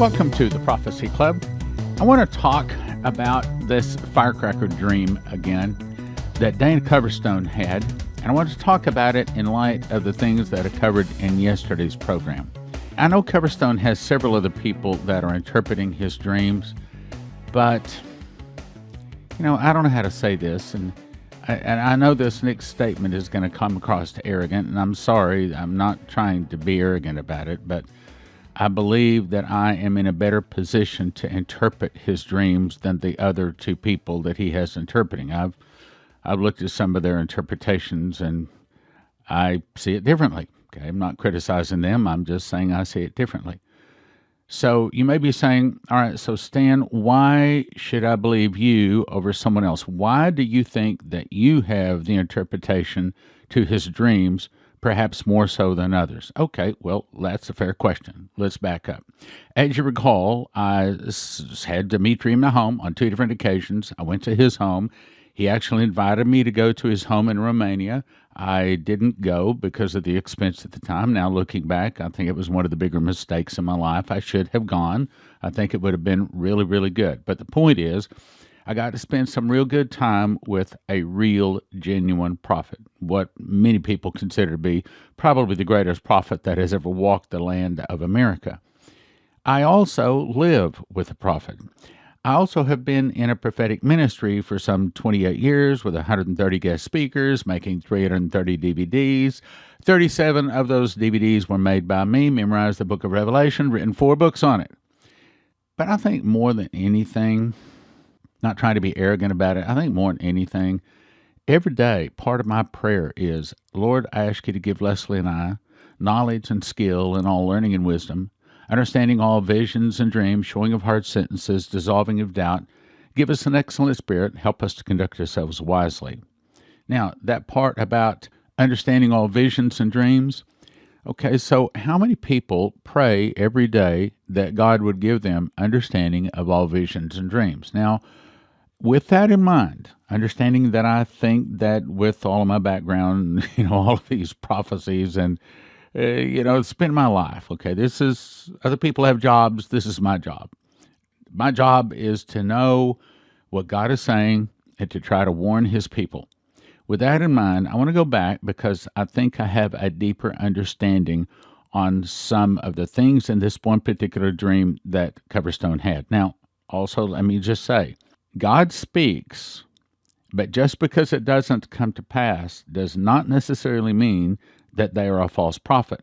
Welcome to the Prophecy Club. I want to talk about this Firecracker dream again that Dana Coverstone had, and I want to talk about it in light of the things that are covered in yesterday's program. I know Coverstone has several other people that are interpreting his dreams, but, I don't know how to say this, and I know this next statement is going to come across arrogant, and I'm sorry, I'm not trying to be arrogant about it, but I believe that I am in a better position to interpret his dreams than the other two people that he has interpreting. I've looked at some of their interpretations and I see it differently. Okay, I'm not criticizing them. I'm just saying I see it differently. So you may be saying, all right, so Stan, why should I believe you over someone else? Why do you think that you have the interpretation to his dreams, perhaps more so than others? Okay, well, that's a fair question. Let's back up. As you recall, I had Dimitri in my home on two different occasions. I went to his home. He actually invited me to go to his home in Romania. I didn't go because of the expense at the time. Now, looking back, I think it was one of the bigger mistakes in my life. I should have gone. I think it would have been really, really good. But the point is, I got to spend some real good time with a real, genuine prophet, what many people consider to be probably the greatest prophet that has ever walked the land of America. I also live with a prophet. I also have been in a prophetic ministry for some 28 years with 130 guest speakers, making 330 DVDs. 37 of those DVDs were made by me, memorized the book of Revelation, written 4 books on it. But I think more than anything, not trying to be arrogant about it, I think more than anything, every day, part of my prayer is, Lord, I ask you to give Leslie and I knowledge and skill and all learning and wisdom, understanding all visions and dreams, showing of hard sentences, dissolving of doubt. Give us an excellent spirit. Help us to conduct ourselves wisely. Now, that part about understanding all visions and dreams, okay, so how many people pray every day that God would give them understanding of all visions and dreams? Now, with that in mind, understanding that I think that with all of my background, all of these prophecies and it's been my life. Okay, other people have jobs. This is my job. My job is to know what God is saying and to try to warn his people. With that in mind, I want to go back because I think I have a deeper understanding on some of the things in this one particular dream that Coverstone had. Now, also, let me just say, God speaks, but just because it doesn't come to pass does not necessarily mean that they are a false prophet.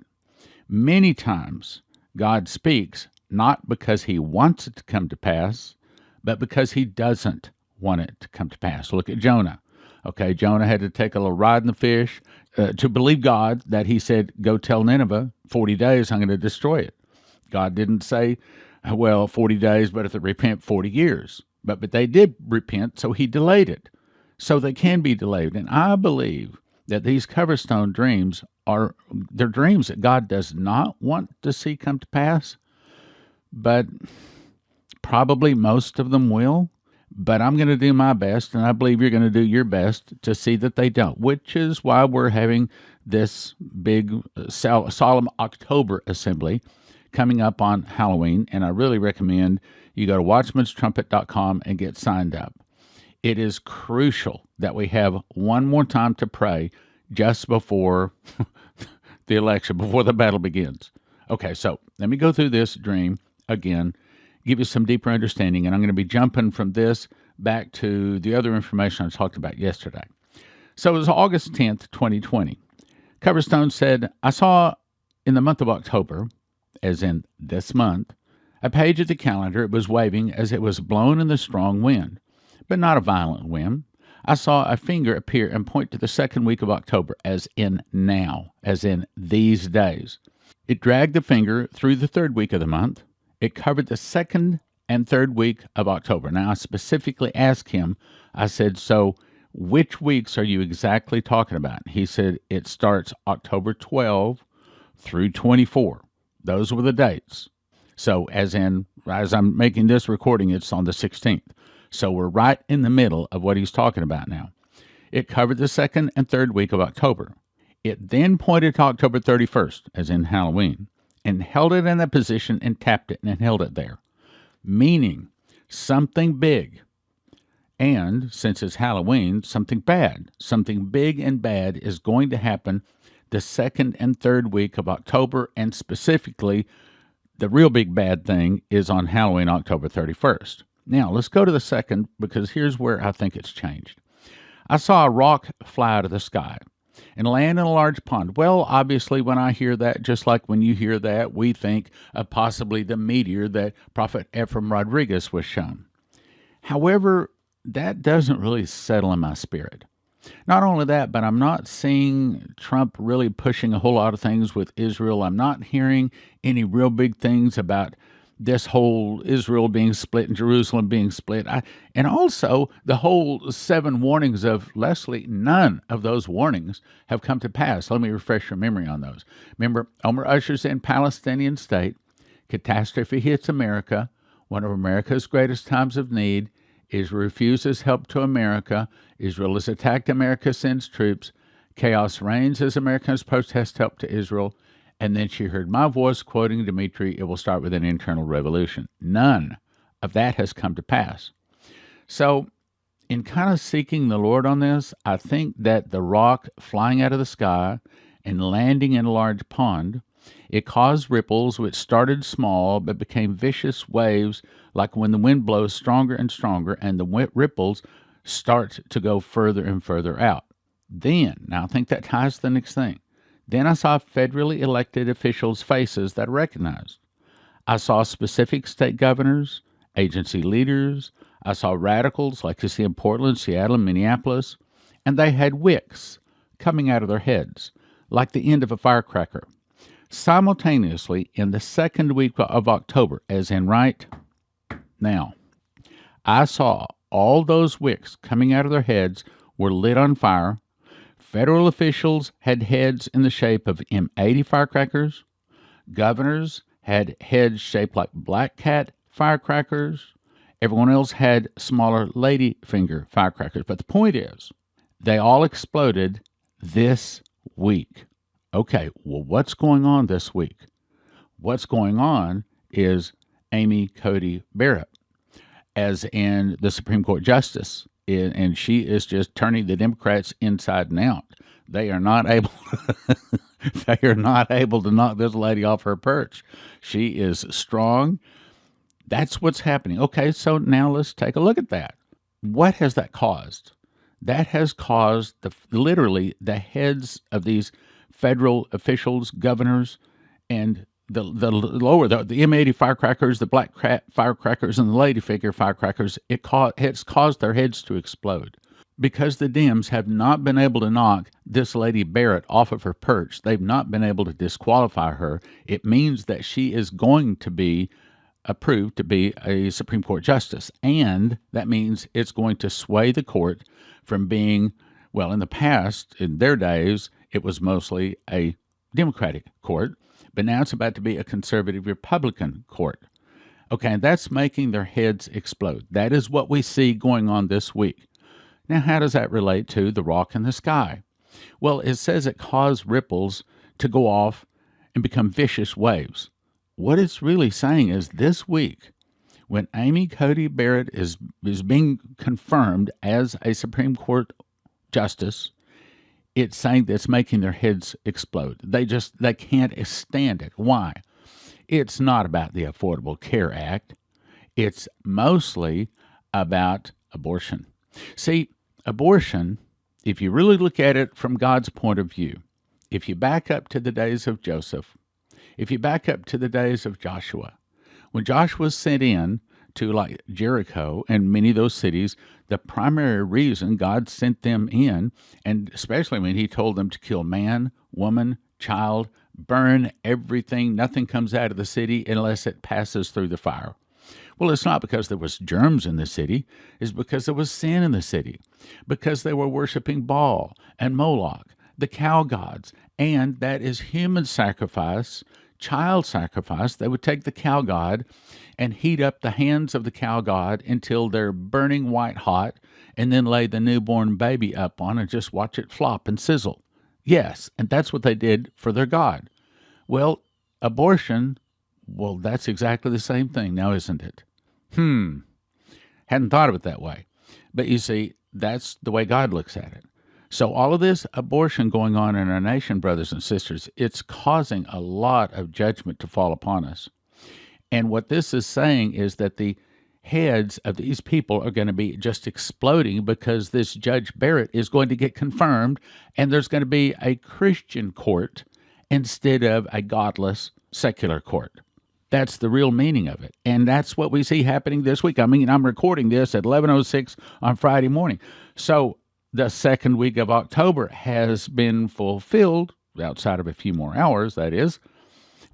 Many times, God speaks not because he wants it to come to pass, but because he doesn't want it to come to pass. Look at Jonah. Okay, Jonah had to take a little ride in the fish to believe God that he said, go tell Nineveh, 40 days, I'm going to destroy it. God didn't say, 40 days, but if they repent, 40 years. But they did repent, so he delayed it. So they can be delayed. And I believe that these Coverstone dreams they're dreams that God does not want to see come to pass, but probably most of them will. But I'm going to do my best, and I believe you're going to do your best to see that they don't, which is why we're having this big solemn October assembly coming up on Halloween, and I really recommend you go to watchmanstrumpet.com and get signed up. It is crucial that we have one more time to pray just before the election, before the battle begins. Okay, so let me go through this dream again, give you some deeper understanding, and I'm going to be jumping from this back to the other information I talked about yesterday. So it was August 10th, 2020. Coverstone said, I saw in the month of October, as in this month, a page of the calendar. It was waving as it was blown in the strong wind, but not a violent wind. I saw a finger appear and point to the second week of October, as in now, as in these days. It dragged the finger through the third week of the month. It covered the second and third week of October. Now, I specifically asked him, I said, so which weeks are you exactly talking about? He said, it starts October 12 through 24. Those were the dates. So as I'm making this recording, it's on the 16th. So we're right in the middle of what he's talking about now. It covered the second and third week of October. It then pointed to October 31st, as in Halloween. and held it in that position and tapped it and held it there, meaning something big. And since it's Halloween, something bad, something big and bad is going to happen the second and third week of October, and specifically, the real big bad thing is on Halloween, October 31st. Now, let's go to the second, because here's where I think it's changed. I saw a rock fly out of the sky and land in a large pond. Well, obviously, when I hear that, just like when you hear that, we think of possibly the meteor that Prophet Ephraim Rodriguez was shown. However, that doesn't really settle in my spirit. Not only that, but I'm not seeing Trump really pushing a whole lot of things with Israel. I'm not hearing any real big things about this whole Israel being split and Jerusalem being split. And also the whole 7 warnings of Leslie, none of those warnings have come to pass. Let me refresh your memory on those. Remember, Omar ushers in Palestinian state, catastrophe hits America, one of America's greatest times of need. Israel refuses help to America. Israel is attacked. America sends troops. Chaos reigns as Americans protest help to Israel. And then she heard my voice quoting Dmitry, it will start with an internal revolution. None of that has come to pass. So, in kind of seeking the Lord on this, I think that the rock flying out of the sky and landing in a large pond, it caused ripples which started small but became vicious waves, like when the wind blows stronger and stronger and the ripples start to go further and further out. Then, now I think that ties to the next thing. Then I saw federally elected officials' faces that I recognized. I saw specific state governors, agency leaders. I saw radicals like you see in Portland, Seattle, and Minneapolis, and they had wicks coming out of their heads, like the end of a firecracker. Simultaneously, in the second week of October, as in right now, I saw all those wicks coming out of their heads were lit on fire. Federal officials had heads in the shape of M80 firecrackers. Governors had heads shaped like black cat firecrackers. Everyone else had smaller ladyfinger firecrackers. But the point is, they all exploded this week. Okay, well, what's going on this week? What's going on is Amy Coney Barrett, as in the Supreme Court Justice, and she is just turning the Democrats inside and out. They are not able they are not able to knock this lady off her perch. She is strong. That's what's happening. Okay, so now let's take a look at that. What has that caused? That has caused literally the heads of these federal officials, governors, and the M80 firecrackers, the black cat firecrackers, and the ladyfinger firecrackers, it's caused their heads to explode. Because the Dems have not been able to knock this lady Barrett off of her perch, they've not been able to disqualify her, it means that she is going to be approved to be a Supreme Court justice. And that means it's going to sway the court from being, well, in the past, in their days, it was mostly a Democratic court, but now it's about to be a conservative Republican court. Okay, and that's making their heads explode. That is what we see going on this week. Now, how does that relate to the rock in the sky? Well, it says it caused ripples to go off and become vicious waves. What it's really saying is this week, when Amy Coney Barrett is being confirmed as a Supreme Court justice, it's saying that it's making their heads explode. They can't stand it. Why? It's not about the Affordable Care Act. It's mostly about abortion. See, abortion, if you really look at it from God's point of view, if you back up to the days of Joseph, if you back up to the days of Joshua, when Joshua was sent in to like Jericho and many of those cities, the primary reason God sent them in, and especially when he told them to kill man, woman, child, burn everything, nothing comes out of the city unless it passes through the fire. Well, it's not because there was germs in the city. It's because there was sin in the city, because they were worshiping Baal and Moloch, the cow gods, and that is human sacrifice, child sacrifice. They would take the cow god and heat up the hands of the cow god until they're burning white hot, and then lay the newborn baby up on and just watch it flop and sizzle. Yes, and that's what they did for their god. Well, abortion, well, that's exactly the same thing now, isn't it? Hadn't thought of it that way. But you see, that's the way God looks at it. So, all of this abortion going on in our nation, brothers and sisters, it's causing a lot of judgment to fall upon us. And what this is saying is that the heads of these people are going to be just exploding because this Judge Barrett is going to get confirmed, and there's going to be a Christian court instead of a godless secular court. That's the real meaning of it. And that's what we see happening this week. I mean, I'm recording this at 11:06 on Friday morning. So the second week of October has been fulfilled, outside of a few more hours, that is.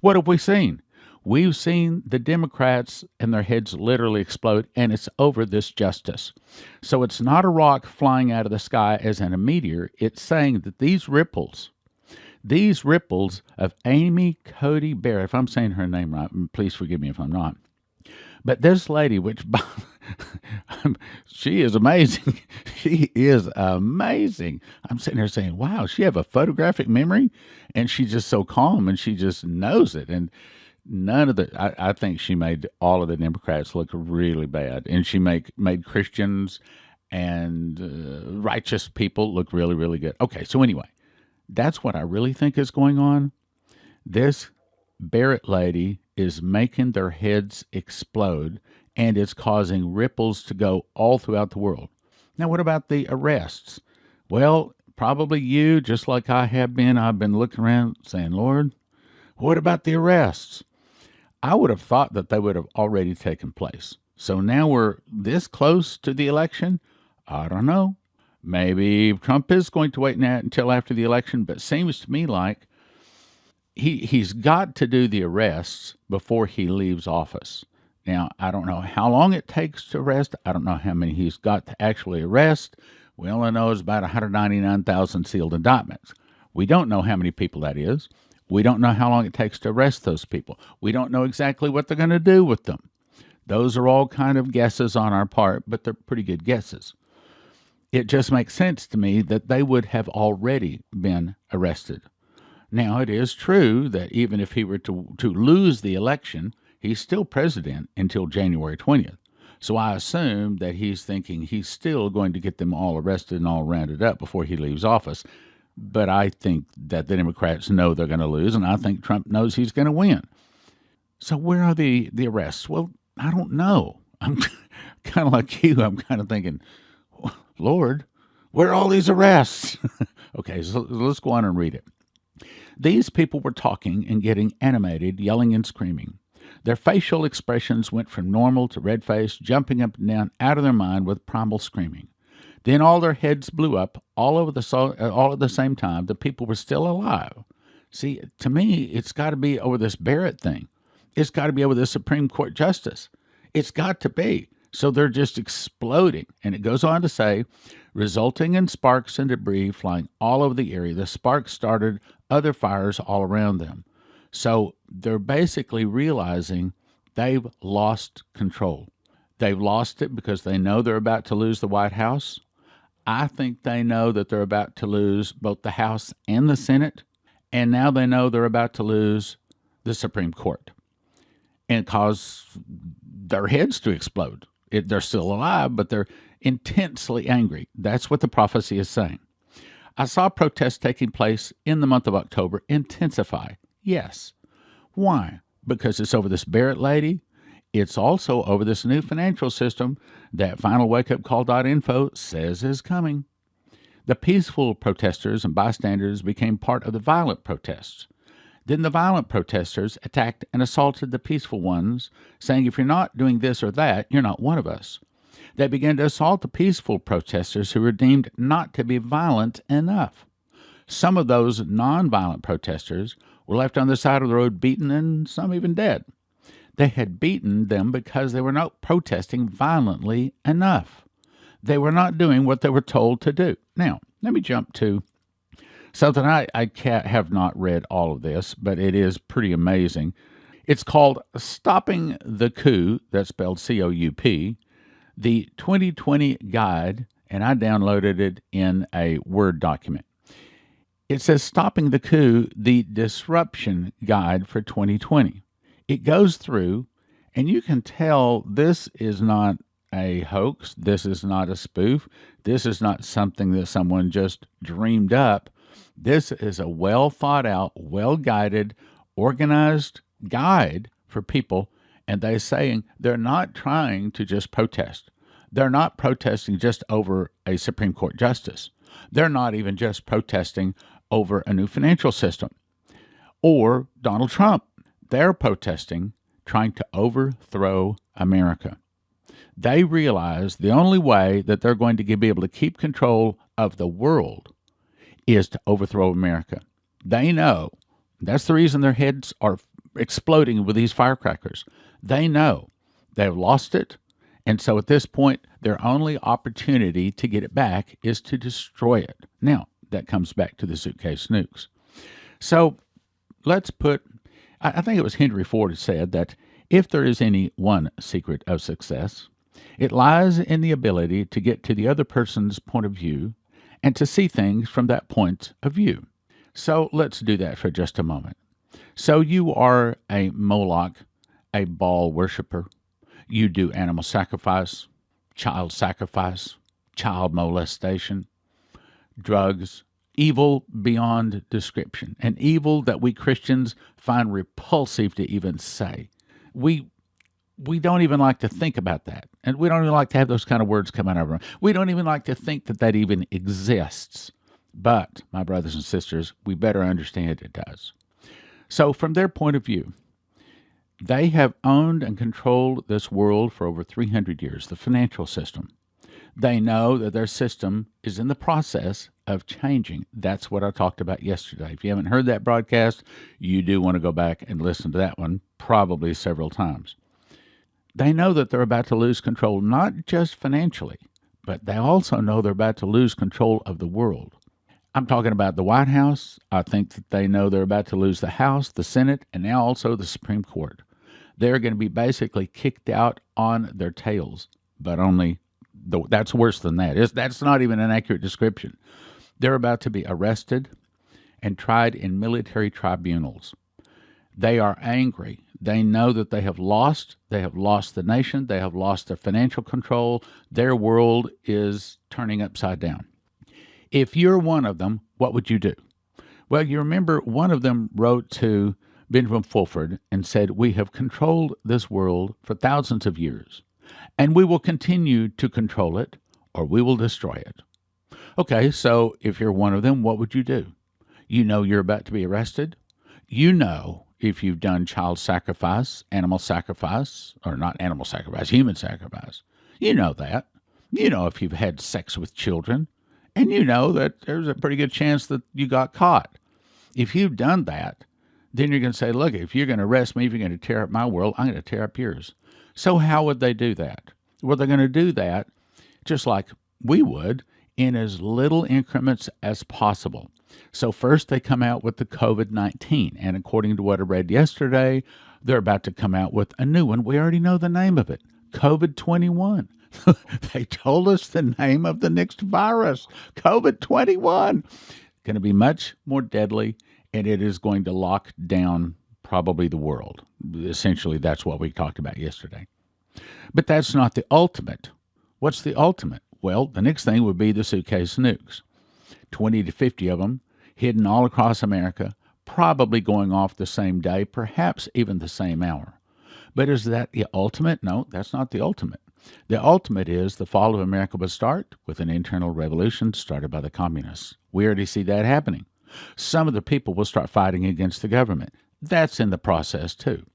What have we seen? We've seen the Democrats and their heads literally explode, and it's over this justice. So it's not a rock flying out of the sky as in a meteor. It's saying that these ripples of Amy Cody Barrett, if I'm saying her name right, please forgive me if I'm not, but this lady, which she is amazing. She is amazing. I'm sitting there saying, wow, she have a photographic memory, and she's just so calm, and she just knows it. And I think she made all of the Democrats look really bad, and she made Christians and righteous people look really, really good. Okay, so anyway, that's what I really think is going on. This Barrett lady is making their heads explode, and it's causing ripples to go all throughout the world. Now, what about the arrests? Well, probably you, just like I have been, I've been looking around saying, Lord, what about the arrests? I would have thought that they would have already taken place. So now we're this close to the election. I don't know. Maybe Trump is going to wait until after the election, but seems to me like he's got to do the arrests before he leaves office. Now, I don't know how long it takes to arrest. I don't know how many he's got to actually arrest. We only know it's about 199,000 sealed indictments. We don't know how many people that is. We don't know how long it takes to arrest those people. We don't know exactly what they're going to do with them. Those are all kind of guesses on our part, but they're pretty good guesses. It just makes sense to me that they would have already been arrested. Now, it is true that even if he were to lose the election, he's still president until January 20th. So I assume that he's thinking he's still going to get them all arrested and all rounded up before he leaves office. But I think that the Democrats know they're going to lose, and I think Trump knows he's going to win. So where are the arrests? Well, I don't know. I'm kind of like you. I'm kind of thinking, Lord, where are all these arrests? Okay, so let's go on and read it. These people were talking and getting animated, yelling and screaming. Their facial expressions went from normal to red-faced, jumping up and down out of their mind with primal screaming. Then all their heads blew up all at the same time. The people were still alive. See, to me, it's got to be over this Barrett thing. It's got to be over this Supreme Court justice. It's got to be. So they're just exploding. And it goes on to say, resulting in sparks and debris flying all over the area. The sparks started other fires all around them. So they're basically realizing they've lost control. They've lost it because they know they're about to lose the White House. I think they know that they're about to lose both the House and the Senate. And now they know they're about to lose the Supreme Court. And cause their heads to explode. They're still alive, but they're intensely angry. That's what the prophecy is saying. I saw protests taking place in the month of October intensify. Yes. Why? Because it's over this Barrett lady. It's also over this new financial system that finalwakeupcall.info says is coming. The peaceful protesters and bystanders became part of the violent protests. Then the violent protesters attacked and assaulted the peaceful ones, saying, if you're not doing this or that, you're not one of us. They began to assault the peaceful protesters who were deemed not to be violent enough. Some of those nonviolent protesters were left on the side of the road beaten and some even dead. They had beaten them because they were not protesting violently enough. They were not doing what they were told to do. Now, let me jump to something I have not read all of this, but it is pretty amazing. It's called Stopping the Coup, that's spelled C-O-U-P, the 2020 guide, and I downloaded it in a Word document. It says Stopping the Coup, the Disruption Guide for 2020. It goes through, and you can tell this is not a hoax. This is not a spoof. This is not something that someone just dreamed up. This is a well thought out, well guided, organized guide for people. And they're saying they're not trying to just protest. They're not protesting just over a Supreme Court justice. They're not even just protesting over a new financial system or Donald Trump. They're protesting, trying to overthrow America. They realize the only way that they're going to be able to keep control of the world is to overthrow America. They know. That's the reason their heads are exploding with these firecrackers. They know they've lost it. And so at this point, their only opportunity to get it back is to destroy it. Now, that comes back to the suitcase nukes. So I think it was Henry Ford who said that if there is any one secret of success, it lies in the ability to get to the other person's point of view and to see things from that point of view. So let's do that for just a moment. So you are a Moloch, a Baal worshiper. You do animal sacrifice, child molestation, drugs, evil beyond description, an evil that we Christians find repulsive to even say. We don't even like to think about that, and we don't even like to have those kind of words come out of our mouth. We don't even like to think that that even exists. But, my brothers and sisters, we better understand it does. So from their point of view, they have owned and controlled this world for over 300 years, the financial system. They know that their system is in the process of changing. That's what I talked about yesterday. If you haven't heard that broadcast, you do want to go back and listen to that one, probably several times. They know that they're about to lose control, not just financially, but they also know they're about to lose control of the world. I'm talking about the White House. I think that they know they're about to lose the House, the Senate, and now also the Supreme Court. They're going to be basically kicked out on their tails, but that's worse than that. That's not even an accurate description. They're about to be arrested and tried in military tribunals. They are angry. They know that they have lost. They have lost the nation. They have lost their financial control. Their world is turning upside down. If you're one of them, what would you do? Well, you remember one of them wrote to Benjamin Fulford and said, "We have controlled this world for thousands of years, and we will continue to control it, or we will destroy it." Okay, so if you're one of them, what would you do? You know you're about to be arrested. You know if you've done child sacrifice, animal sacrifice, or not animal sacrifice, human sacrifice. You know that. You know if you've had sex with children, and you know that there's a pretty good chance that you got caught. If you've done that, then you're going to say, look, if you're going to arrest me, if you're going to tear up my world, I'm going to tear up yours. So how would they do that? Well, they're going to do that just like we would in as little increments as possible. So first they come out with the COVID-19, and according to what I read yesterday, they're about to come out with a new one. We already know the name of it, COVID-21. They told us the name of the next virus, COVID-21. Going to be much more deadly, and it is going to lock down probably the world. Essentially, that's what we talked about yesterday. But that's not the ultimate. What's the ultimate? Well, the next thing would be the suitcase nukes. 20 to 50 of them hidden all across America, probably going off the same day, perhaps even the same hour. But is that the ultimate? No, that's not the ultimate. The ultimate is the fall of America would start with an internal revolution started by the communists. We already see that happening. Some of the people will start fighting against the government. That's in the process, too.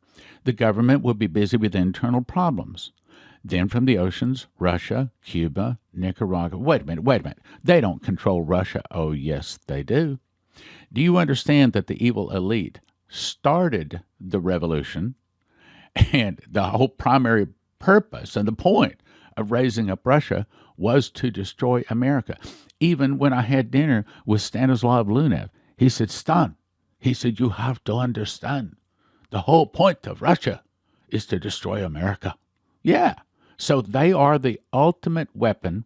The government will be busy with internal problems. Then from the oceans, Russia, Cuba, Nicaragua. Wait a minute. They don't control Russia. Oh, yes, they do. Do you understand that the evil elite started the revolution, and the whole primary purpose and the point of raising up Russia was to destroy America? Even when I had dinner with Stanislav Lunev, he said, Stan, he said, you have to understand, the whole point of Russia is to destroy America. Yeah. So they are the ultimate weapon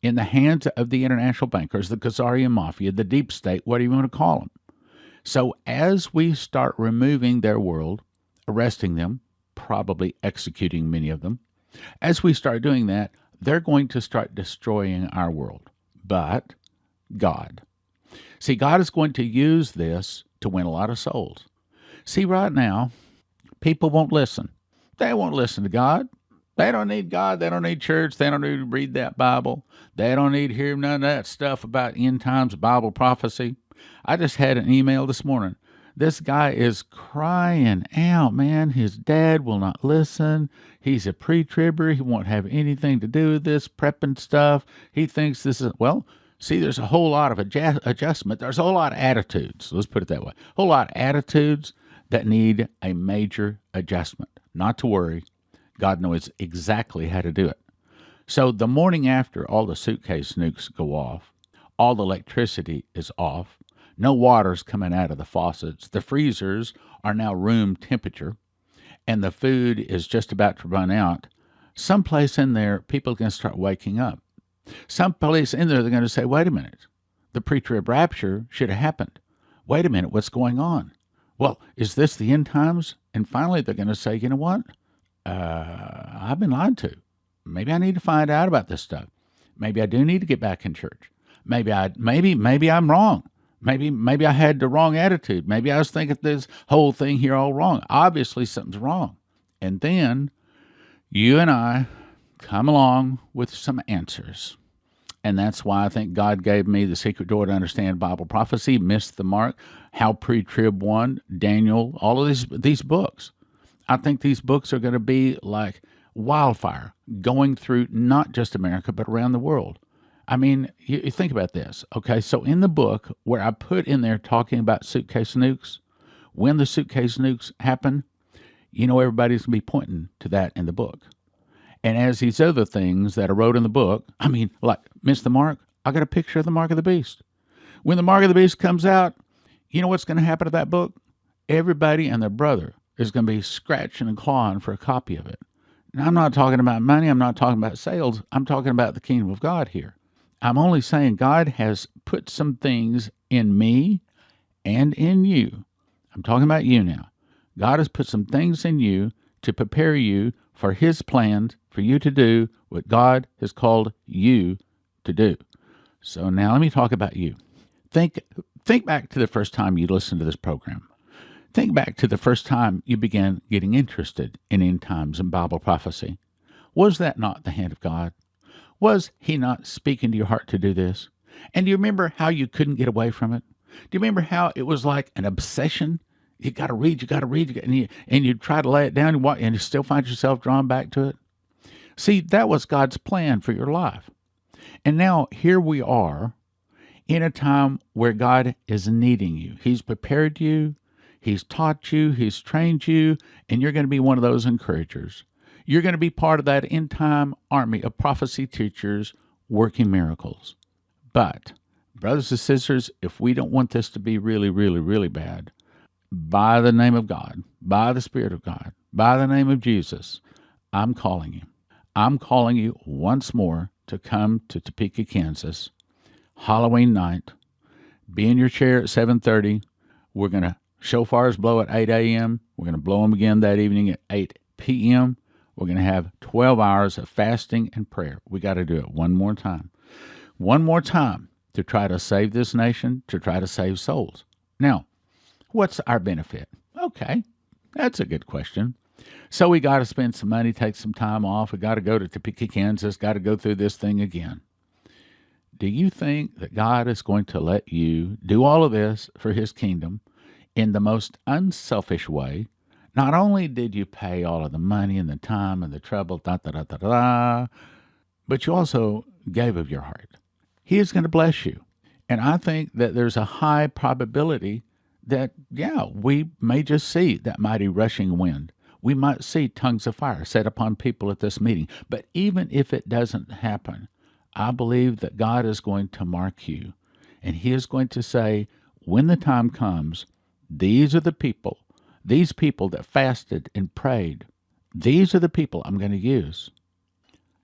in the hands of the international bankers, the Khazarian mafia, the deep state, what do you want to call them? So as we start removing their world, arresting them, probably executing many of them, as we start doing that, they're going to start destroying our world. But God. See, God is going to use this to win a lot of souls. See, right now, people won't listen. They won't listen to God. They don't need God. They don't need church. They don't need to read that Bible. They don't need to hear none of that stuff about end times Bible prophecy. I just had an email this morning. This guy is crying out, man. His dad will not listen. He's a pre-tribber. He won't have anything to do with this prepping stuff. He thinks this is, well, see, there's a whole lot of adjustment. There's a whole lot of attitudes. Let's put it that way. A whole lot of attitudes that need a major adjustment. Not to worry. God knows exactly how to do it. So the morning after all the suitcase nukes go off, all the electricity is off, no water's coming out of the faucets, the freezers are now room temperature, and the food is just about to run out, someplace in there, people are going to start waking up. Someplace in there, they're going to say, wait a minute, the pre-trib rapture should have happened. Wait a minute, what's going on? Well, is this the end times? And finally, they're going to say, you know what? I've been lied to. Maybe I need to find out about this stuff. Maybe I do need to get back in church. Maybe I'm wrong. Maybe I had the wrong attitude. Maybe I was thinking this whole thing here all wrong. Obviously, something's wrong. And then you and I come along with some answers. And that's why I think God gave me the secret door to understand Bible prophecy, Missed the Mark, How Pre-Trib Won, Daniel, all of these books. I think these books are going to be like wildfire going through not just America, but around the world. I mean, you think about this. Okay, so in the book where I put in there talking about suitcase nukes, when the suitcase nukes happen, you know everybody's going to be pointing to that in the book. And as these other things that I wrote in the book, I mean, like Miss the Mark, I got a picture of the Mark of the Beast. When the Mark of the Beast comes out, you know what's going to happen to that book? Everybody and their brother is going to be scratching and clawing for a copy of it. Now, I'm not talking about money. I'm not talking about sales. I'm talking about the kingdom of God here. I'm only saying God has put some things in me and in you. I'm talking about you now. God has put some things in you to prepare you for His plans for you to do what God has called you to do. So now let me talk about you. Think back to the first time you listened to this program. Think back to the first time you began getting interested in end times and Bible prophecy. Was that not the hand of God? Was He not speaking to your heart to do this? And do you remember how you couldn't get away from it? Do you remember how it was like an obsession? You got to read, and you try to lay it down, and you still find yourself drawn back to it? See, that was God's plan for your life. And now here we are in a time where God is needing you. He's prepared you. He's taught you, He's trained you, and you're going to be one of those encouragers. You're going to be part of that end-time army of prophecy teachers working miracles. But, brothers and sisters, if we don't want this to be really, really, really bad, by the name of God, by the Spirit of God, by the name of Jesus, I'm calling you. I'm calling you once more to come to Topeka, Kansas, Halloween night. Be in your chair at 7:30. We're going to shofars blow at 8 a.m. We're going to blow them again that evening at 8 p.m. We're going to have 12 hours of fasting and prayer. We got to do it one more time. One more time to try to save this nation, to try to save souls. Now, what's our benefit? Okay, that's a good question. So we got to spend some money, take some time off. We got to go to Topeka, Kansas, got to go through this thing again. Do you think that God is going to let you do all of this for His kingdom in the most unselfish way? Not only did you pay all of the money and the time and the trouble, but you also gave of your heart. He is going to bless you. And I think that there's a high probability that, we may just see that mighty rushing wind. We might see tongues of fire set upon people at this meeting. But even if it doesn't happen, I believe that God is going to mark you. And He is going to say, when the time comes, these are the people, these people that fasted and prayed. These are the people I'm going to use.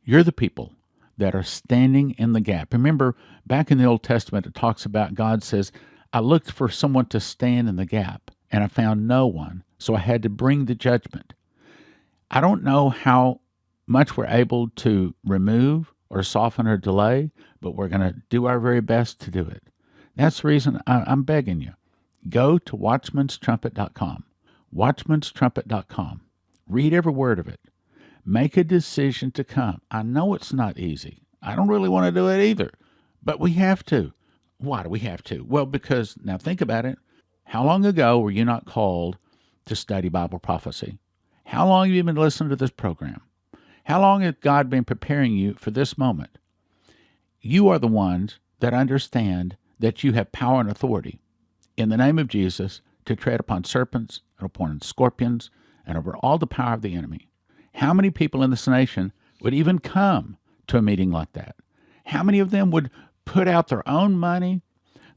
You're the people that are standing in the gap. Remember, back in the Old Testament, it talks about God says, I looked for someone to stand in the gap, and I found no one, so I had to bring the judgment. I don't know how much we're able to remove or soften or delay, but we're going to do our very best to do it. That's the reason I'm begging you. Go to watchmanstrumpet.com. Watchmanstrumpet.com. Read every word of it. Make a decision to come. I know it's not easy. I don't really want to do it either, but we have to. Why do we have to? Well, because, now think about it. How long ago were you not called to study Bible prophecy? How long have you been listening to this program? How long has God been preparing you for this moment? You are the ones that understand that you have power and authority in the name of Jesus to tread upon serpents and upon scorpions and over all the power of the enemy. How many people in this nation would even come to a meeting like that? How many of them would put out their own money,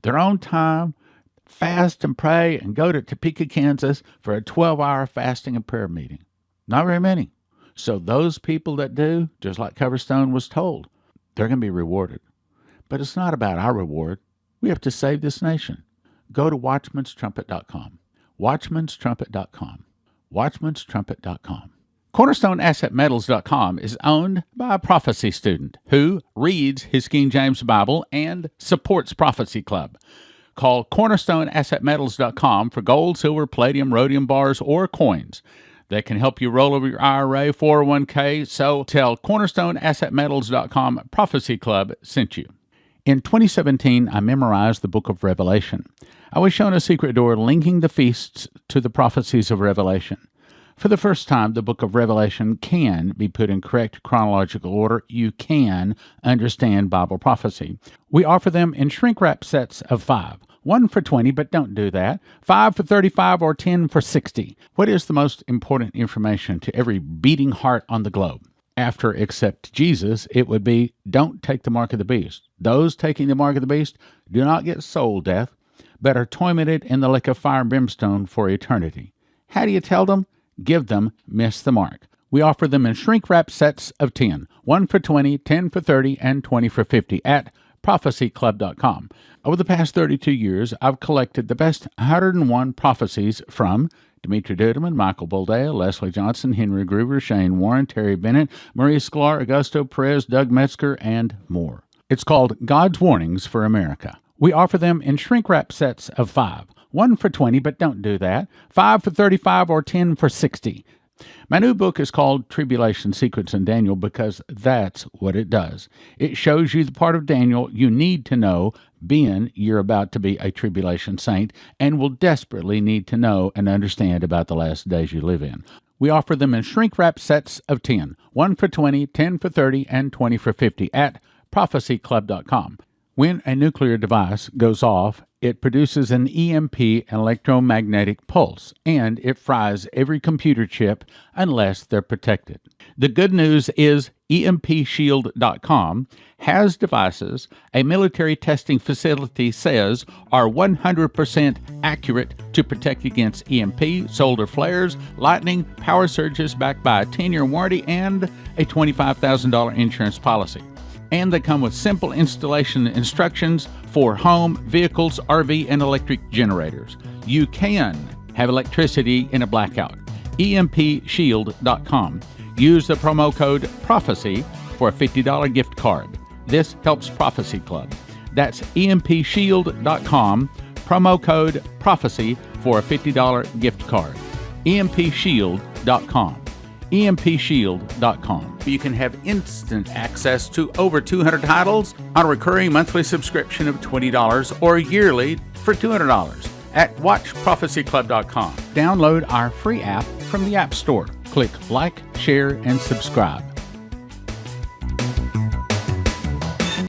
their own time, fast and pray, and go to Topeka, Kansas for a 12-hour fasting and prayer meeting? Not very many. So those people that do, just like Coverstone was told, they're going to be rewarded. But it's not about our reward. We have to save this nation. Go to watchmanstrumpet.com. Watchmanstrumpet.com. Watchmanstrumpet.com. CornerstoneAssetMetals.com is owned by a prophecy student who reads his King James Bible and supports Prophecy Club. Call CornerstoneAssetMetals.com for gold, silver, palladium, rhodium bars, or coins that can help you roll over your IRA, 401k. So tell CornerstoneAssetMetals.com Prophecy Club sent you. In 2017, I memorized the book of Revelation. I was shown a secret door linking the feasts to the prophecies of Revelation. For the first time, the book of Revelation can be put in correct chronological order. You can understand Bible prophecy. We offer them in shrink-wrap sets of 5. 1 for 20, but don't do that. 5 for 35 or 10 for 60. What is the most important information to every beating heart on the globe? After accept Jesus, it would be don't take the mark of the beast. Those taking the mark of the beast do not get soul death, but are tormented in the lake of fire and brimstone for eternity. How do you tell them? Give them miss the mark. We offer them in shrink-wrap sets of 10. 1 for 20, 10 for 30, and 20 for 50 at prophecyclub.com. Over the past 32 years, I've collected the best 101 prophecies from Dimitri Duduman, Michael Boldea, Leslie Johnson, Henry Gruver, Shane Warren, Terry Bennett, Marie Sklar, Augusto Perez, Doug Metzger, and more. It's called God's Warnings for America. We offer them in shrink-wrap sets of 5. 1 for 20, but don't do that. 5 for 35 or 10 for 60. My new book is called Tribulation Secrets in Daniel because that's what it does. It shows you the part of Daniel you need to know, being you're about to be a tribulation saint and will desperately need to know and understand about the last days you live in. We offer them in shrink-wrap sets of 10. 1 for 20, 10 for 30, and 20 for 50 at prophecyclub.com. When a nuclear device goes off, it produces an EMP, electromagnetic pulse, and it fries every computer chip unless they're protected. The good news is EMPshield.com has devices a military testing facility says are 100% accurate to protect against EMP, solar flares, lightning, power surges backed by a 10-year warranty and a $25,000 insurance policy. And they come with simple installation instructions for home, vehicles, RV, and electric generators. You can have electricity in a blackout. EMPshield.com. Use the promo code PROPHECY for a $50 gift card. This helps Prophecy Club. That's EMPshield.com. Promo code PROPHECY for a $50 gift card. EMPshield.com. EMPshield.com. You can have instant access to over 200 titles on a recurring monthly subscription of $20 or yearly for $200 at watchprophecyclub.com. Download our free app from the App Store. Click like, share, and subscribe.